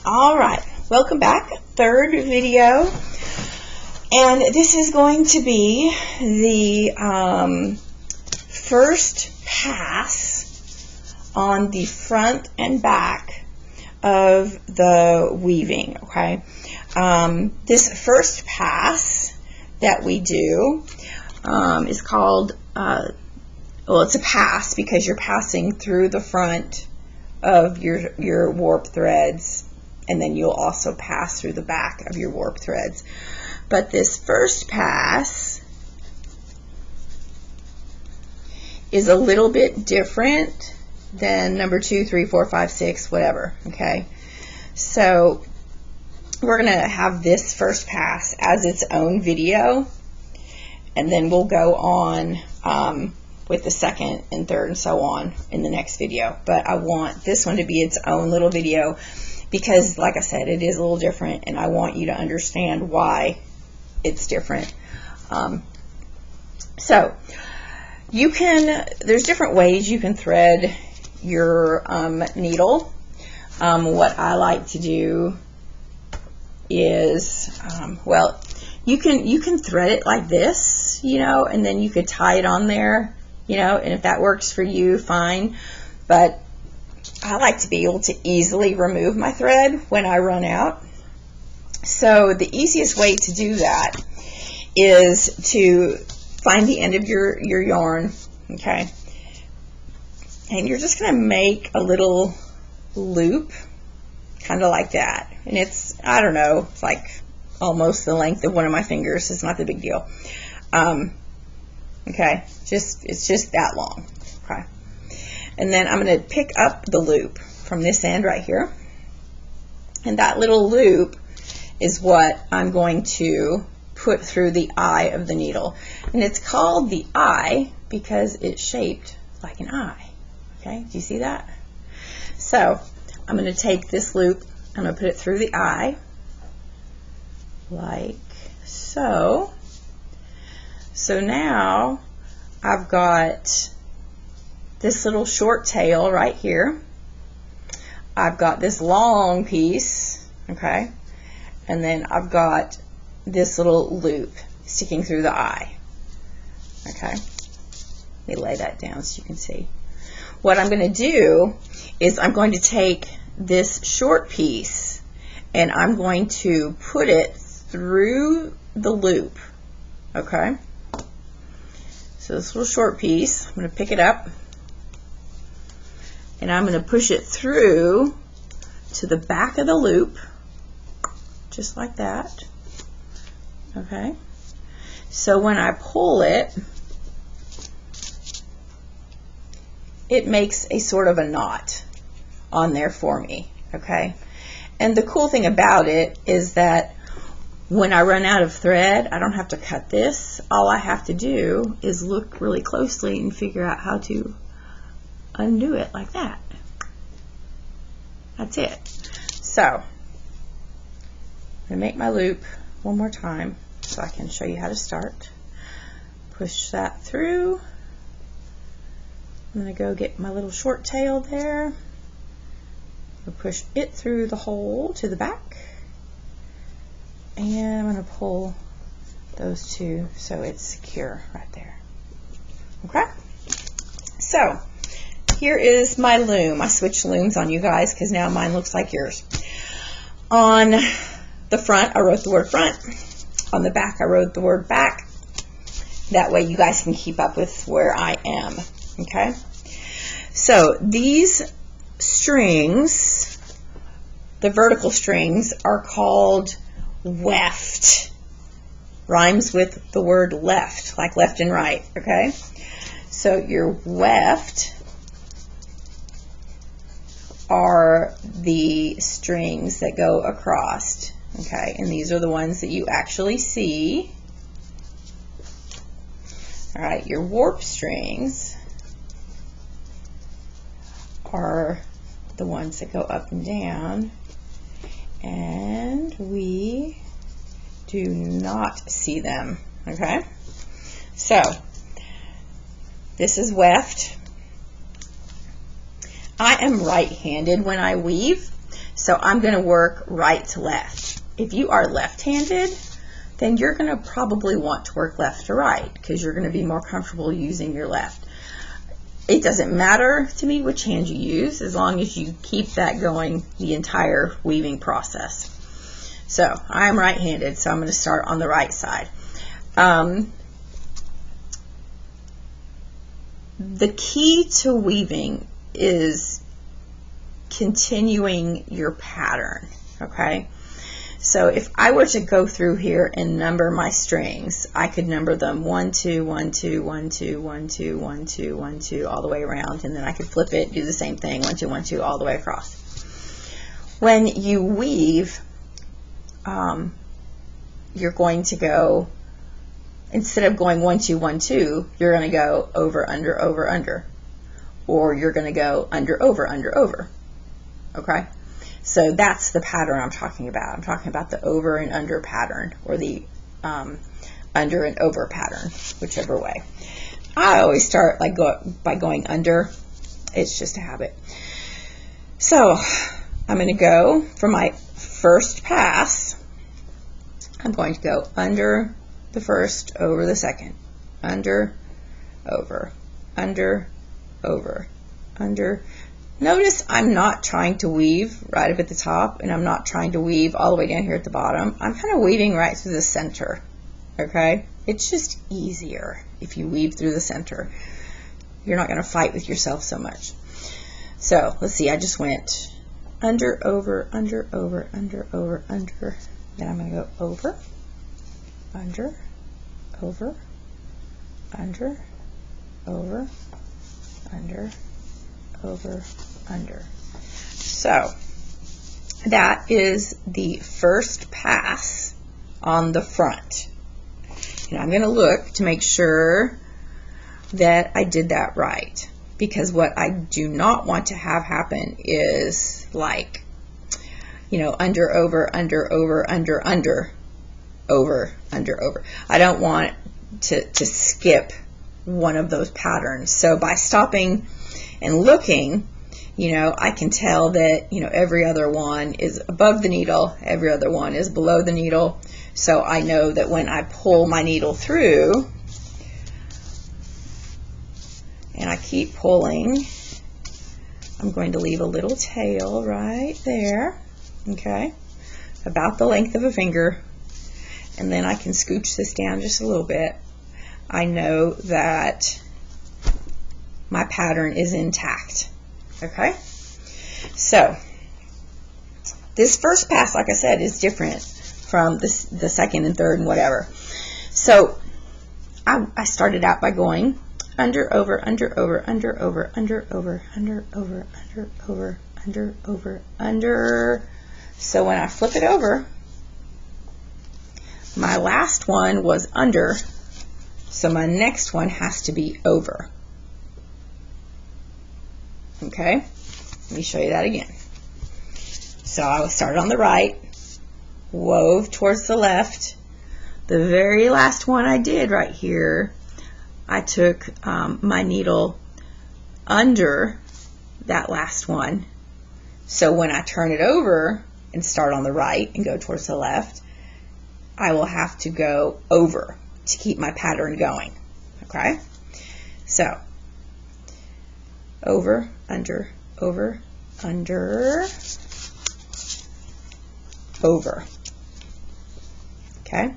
All right, welcome back. Third video, and this is going to be the first pass on the front and back of the weaving. Okay, this first pass that we do is called well, it's a pass because you're passing through the front of your warp threads, and then you'll also pass through the back of your warp threads. But this first pass is a little bit different than number 2, 3, 4, 5, 6, whatever. Okay, so we're gonna have this first pass as its own video, and then we'll go on with the second and third and so on in the next video. But I want this one to be its own little video because, like I said, it is a little different, and I want you to understand why it's different. So you can, there's different ways you can thread your needle. What I like to do is, well, you can thread it like this, you know, and then you could tie it on there, you know, and if that works for you, fine. But I like to be able to easily remove my thread when I run out. So the easiest way to do that is to find the end of your yarn, okay? And you're just going to make a little loop, kind of like that. And it's, I don't know, it's like almost the length of one of my fingers. It's not the big deal. Okay, it's just that long. Okay. And then I'm going to pick up the loop from this end right here. And that little loop is what I'm going to put through the eye of the needle. And it's called the eye because it's shaped like an eye. Okay, do you see that? So I'm going to take this loop, I'm going to put it through the eye, like so. So now I've got this little short tail right here. I've got this long piece, okay, and then I've got this little loop sticking through the eye. Okay, let me lay that down so you can see. What I'm going to do is I'm going to take this short piece and I'm going to put it through the loop. Okay, so this little short piece, I'm going to pick it up and I'm going to push it through to the back of the loop, just like that. Okay, so when I pull it, it makes a sort of a knot on there for me. Okay, and the cool thing about it is that when I run out of thread, I don't have to cut this. All I have to do is look really closely and figure out how to undo it like that. That's it. So I'm going to make my loop one more time so I can show you how to start. Push that through. I'm going to go get my little short tail there. I'll push it through the hole to the back. And I'm going to pull those two so it's secure right there. Okay? So here is my loom. I switched looms on you guys because now mine looks like yours. On the front, I wrote the word front. On the back, I wrote the word back. That way you guys can keep up with where I am. Okay? So these strings, the vertical strings, are called weft. Rhymes with the word left, like left and right. Okay? So your weft are the strings that go across. Okay, and these are the ones that you actually see. All right, your warp strings are the ones that go up and down, and we do not see them. Okay, so this is weft. I am right-handed when I weave, So I'm going to work right to left. If you are left-handed, then you're going to probably want to work left to right because you're going to be more comfortable using your left. It doesn't matter to me which hand you use as long as you keep that going the entire weaving process. So I'm right-handed, so I'm going to start on the right side. The key to weaving is continuing your pattern, okay? So if I were to go through here and number my strings, I could number them 1, 2, 1, 2, 1, 2, 1, 2, 1, 2, 1, 2, all the way around, and then I could flip it, do the same thing, 1, 2, 1, 2, all the way across. When you weave, you're going to go, instead of going 1, 2, 1, 2, you're going to go over, under, over, under, or you're going to go under, over, okay? So that's the pattern I'm talking about. I'm talking about the over and under pattern, or the under and over pattern, whichever way. I always start by going under. It's just a habit. So I'm going to go for my first pass. I'm going to go under the first, over the second, under, over, under, over, under. Notice I'm not trying to weave right up at the top, and I'm not trying to weave all the way down here at the bottom. I'm kind of weaving right through the center, okay? It's just easier if you weave through the center. You're not going to fight with yourself so much. So let's see, I just went under, over, under, over, under, over, under. Then I'm going to go over, under, over, under, over, under, over, under. So that is the first pass on the front. And I'm going to look to make sure that I did that right, because what I do not want to have happen is like, you know, under, over, under, over, under, under, over, under, over. I don't want to skip one of those patterns. So by stopping and looking, you know, I can tell that, you know, every other one is above the needle, every other one is below the needle. So I know that when I pull my needle through, and I keep pulling, I'm going to leave a little tail right there, okay, about the length of a finger, and then I can scooch this down just a little bit. I know that my pattern is intact, okay? So this first pass, like I said, is different from the second and third and whatever. So I started out by going under, over, under, over, under, over, under, over, under, over, under, over, under, over, under. So when I flip it over, my last one was under, so my next one has to be over. Okay, let me show you that again. So I started on the right, wove towards the left. The very last one I did right here, I took my needle under that last one. So when I turn it over and start on the right and go towards the left, I will have to go over to keep my pattern going. Okay? So over, under, over, under, over. Okay?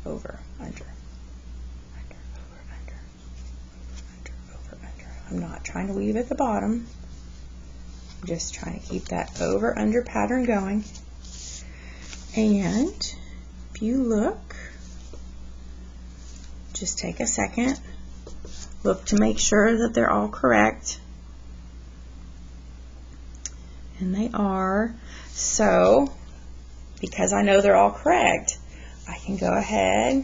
Over, under, under, over, under, under, over, under. I'm not trying to weave at the bottom. I'm just trying to keep that over, under pattern going. And if you look, just take a second, look to make sure that they're all correct. And they are. So, because I know they're all correct, I can go ahead,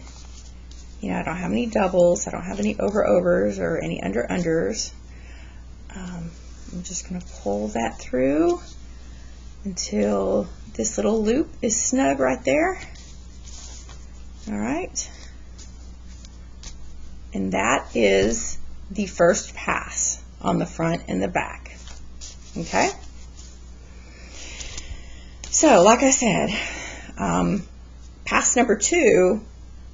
you know, I don't have any doubles, I don't have any over-overs or any under-unders. I'm just going to pull that through until this little loop is snug right there. All right. And that is the first pass on the front and the back. Okay? So, like I said, pass number 2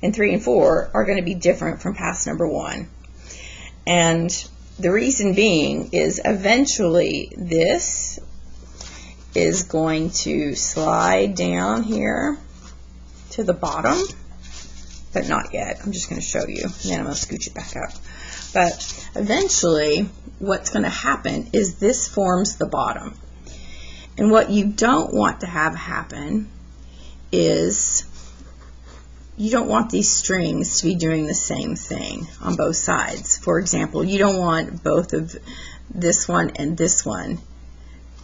and 3 and 4 are going to be different from pass number 1. And the reason being is eventually this is going to slide down here to the bottom, but not yet. I'm just going to show you, and then I'm going to scooch it back up. But eventually, what's going to happen is this forms the bottom. And what you don't want to have happen is you don't want these strings to be doing the same thing on both sides. For example, you don't want both of this one and this one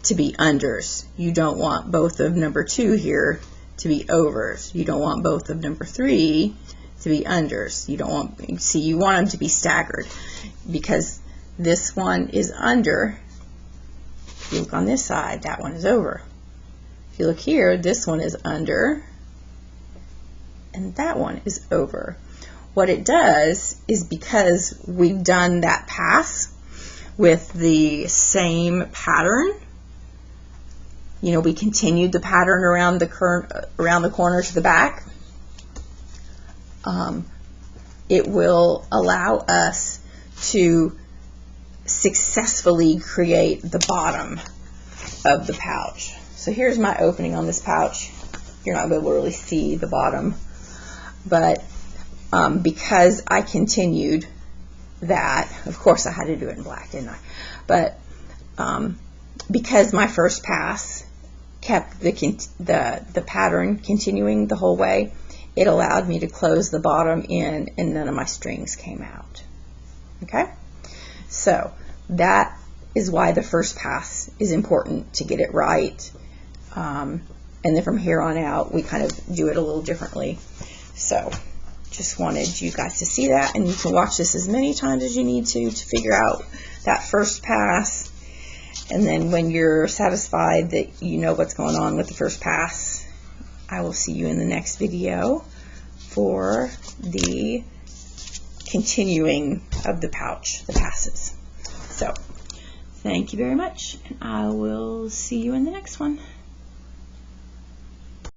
to be unders. You don't want both of number 2 here to be overs. You don't want both of number 3 to be unders. You don't want, see, you want them to be staggered, because this one is under. If you look on this side, that one is over. If you look here, this one is under, and that one is over. What it does is, because we've done that pass with the same pattern, you know, we continued the pattern around the corner to the back, it will allow us to successfully create the bottom of the pouch. So here's my opening on this pouch. You're not going to be able to really see the bottom, but because I continued that, of course I had to do it in black, didn't I? But because my first pass kept the pattern continuing the whole way, it allowed me to close the bottom in and none of my strings came out. Okay? So that is why the first pass is important, to get it right. And then from here on out, we kind of do it a little differently. So just wanted you guys to see that, and you can watch this as many times as you need to figure out that first pass. And then when you're satisfied that you know what's going on with the first pass, I will see you in the next video for the continuing of the pouch, the passes. So, thank you very much, and I will see you in the next one.